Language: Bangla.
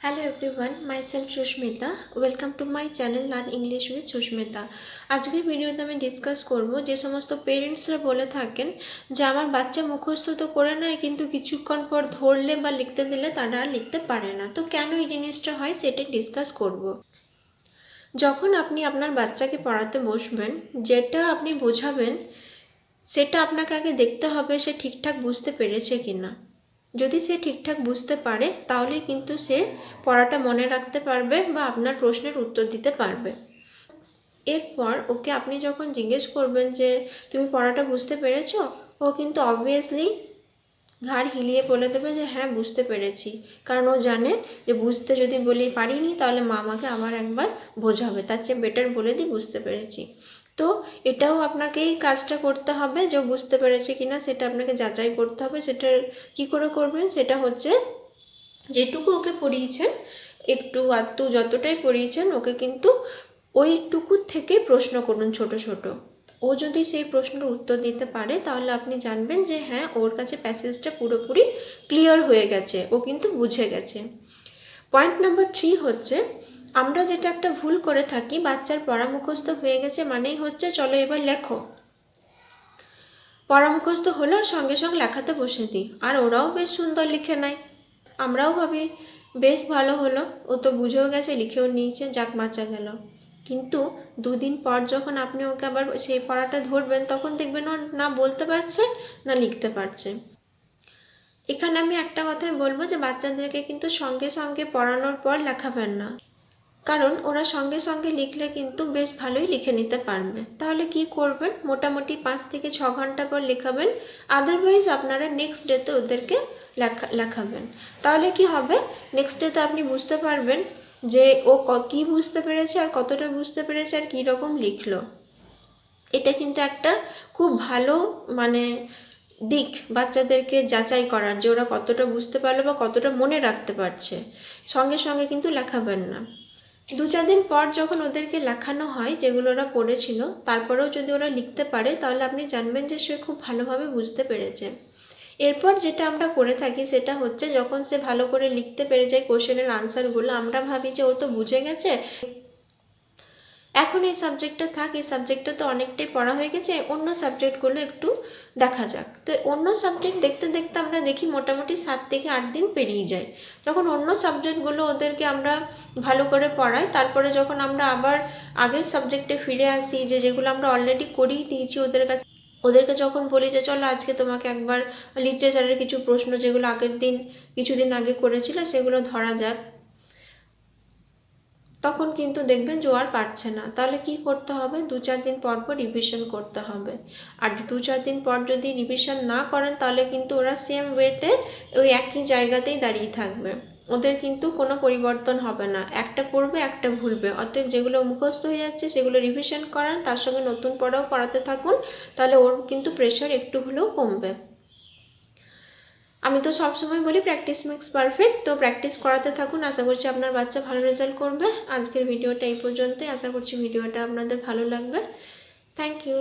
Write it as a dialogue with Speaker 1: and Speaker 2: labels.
Speaker 1: Hello everyone, myself Sushmita. Welcome to my channel Learn English with Sushmita. আজকের ভিডিওতে আমি ডিসকাস করব যে সমস্ত পেরেন্টসরা বলে থাকেন যে আমার বাচ্চা মুখস্থ তো করে নেয় কিন্তু কিছুক্ষণ পর ধরলে বা লিখতে দিলে তারা আর লিখতে পারে না। তো কেন এই জিনিসটা হয় সেটা ডিসকাস করব। যখন আপনি আপনার বাচ্চাকে পড়াতে বসবেন, যেটা আপনি বোঝাবেন সেটা আপনাকে আগে দেখতে হবে সে ঠিকঠাক বুঝতে পেরেছে কিনা। যদি সে ঠিকঠাক বুঝতে পারে তাহলে কিন্তু সে পড়াটা মনে রাখতে পারবে বা আপনার প্রশ্নের উত্তর দিতে পারবে। এরপর ওকে আপনি যখন জিজ্ঞেস করবেন যে তুমি পড়াটা বুঝতে পেরেছো, ও কিন্তু অবভিয়াসলি ঘাড় হিলিয়ে বলে দেবে যে হ্যাঁ বুঝতে পেরেছি, কারণ ও জানে যে বুঝতে যদি বলি পারিনি তাহলে মা আমাকে আবার একবার বোঝাবে, তার চেয়ে বেটার বলে দিই বুঝতে পেরেছি। তো এটাও আপনাকেই কাজটা করতে হবে যে বুঝতে পেরেছে কিনা সেটা আপনাকে যাচাই করতে হবে। সেটা কি করে করবেন, সেটা হচ্ছে যেটুকু ওকে পড়িয়েছেন একটু আধটু যতটাই পড়িয়েছেন ওকে কিন্তু ওইটুকু থেকে প্রশ্ন করুন ছোট ছোট। ও যদি সেই প্রশ্নের উত্তর দিতে পারে তাহলে আপনি জানবেন যে হ্যাঁ ওর কাছে প্যাসেজটা পুরোপুরি ক্লিয়ার হয়ে গেছে, ও কিন্তু বুঝে গেছে। পয়েন্ট নাম্বার 3 হচ্ছে আমরা যেটা একটা ভুল করে থাকি, বাচ্চার পড়া মুখস্থ হয়ে গেছে মানেই হচ্ছে চলো এবার লেখো। পড়া মুখস্থ হলো আর সঙ্গে সঙ্গে লেখাতে বসে দিই, আর ওরাও বেশ সুন্দর লিখে নেয়। আমরাও ভাবি বেশ ভালো হলো, ও তো বুঝেও গেছে লিখেও নিয়েছে, যাক বাঁচা গেল। কিন্তু দুদিন পর যখন আপনি ওকে আবার সেই পড়াটা ধরবেন তখন দেখবেন ও না বলতে পারছে না লিখতে পারছে। এখানে আমি একটা কথাই বলবো যে বাচ্চাদেরকে কিন্তু সঙ্গে সঙ্গে পড়ানোর পর লেখাবেন না, কারণ ওরা সঙ্গে সঙ্গে লিখলে কিন্তু বেশ ভালোই লিখে নিতে পারবে। তাহলে কি করবেন, মোটামুটি 5 থেকে 6 ঘন্টা পর লেখাবেন, আদারওয়াইজ আপনারা নেক্সট ডেতে ওদেরকে লেখাবেন। তাহলে কি হবে, নেক্সট ডেতে আপনি বুঝতে পারবেন যে ও কী বুঝতে পেরেছে আর কতটা বুঝতে পেরেছে আর কী রকম লিখলো। এটা কিন্তু একটা খুব ভালো দিক বাচ্চাদেরকে যাচাই করার, যে ওরা কতটা বুঝতে পারলো বা কতটা মনে রাখতে পারছে। সঙ্গে সঙ্গে কিন্তু লেখাবেন না। 2-4 দিন পর যখন ওদেরকে লেখানো হয় যেগুলো ওরা পড়েছিল, তারপরেও যদি ওরা লিখতে পারে তাহলে আপনি জানবেন যে সে খুব ভালোভাবে বুঝতে পেরেছে। এরপর যেটা আমরা করে থাকি সেটা হচ্ছে যখন সে ভালো করে লিখতে পেরে যায় কোশ্চেনের আনসারগুলো, আমরা ভাবি যে ও তো বুঝে গেছে, এখন এই সাবজেক্টটা থাক, এই সাবজেক্টটা তো অনেকটাই পড়া হয়ে গেছে, অন্য সাবজেক্টগুলো একটু দেখা যাক। তো অন্য সাবজেক্ট দেখতে দেখতে আমরা দেখি মোটামুটি 7 থেকে 8 দিন পেরিয়ে যায়। যখন অন্য সাবজেক্টগুলো ওদেরকে আমরা ভালো করে পড়াই, তারপরে যখন আমরা আবার আগের সাবজেক্টে ফিরে আসি, যেগুলো আমরা অলরেডি করিয়ে দিয়েছি ওদেরকে যখন বলি যে চলো আজকে তোমাকে একবার লিটারেচারের কিছু প্রশ্ন যেগুলো কিছুদিন আগে করেছিল সেগুলো ধরা যাক, তখন কিন্তু দেখবেন যে আর পারছে না। তাহলে কি করতে হবে, 2-4 দিন পর পর রিভিশন করতে হবে। আর 2-4 দিন পর যদি রিভিশন না করেন তাহলে কিন্তু ওরা সেম ওয়েতে ওই একই জায়গাতেই দাঁড়িয়ে থাকবে, ওদের কিন্তু কোনো পরিবর্তন হবে না, একটা পড়বে একটা ভুলবে। অতএব যেগুলো মুখস্থ হয়ে যাচ্ছে সেগুলো রিভিশন করান, তার সঙ্গে নতুন পড়াও পড়াতে থাকুন, তাহলে ওর কিন্তু প্রেশার একটু হলেও কমবে। আমি তো সবসময় বলি প্র্যাকটিস মেক্স পারফেক্ট, তো প্র্যাকটিস করাতে থাকুন, আশা করছি আপনার বাচ্চা ভালো রেজাল্ট করবে। আজকের ভিডিওটা এই পর্যন্তই, আশা করছি ভিডিওটা আপনাদের ভালো লাগবে। Thank you.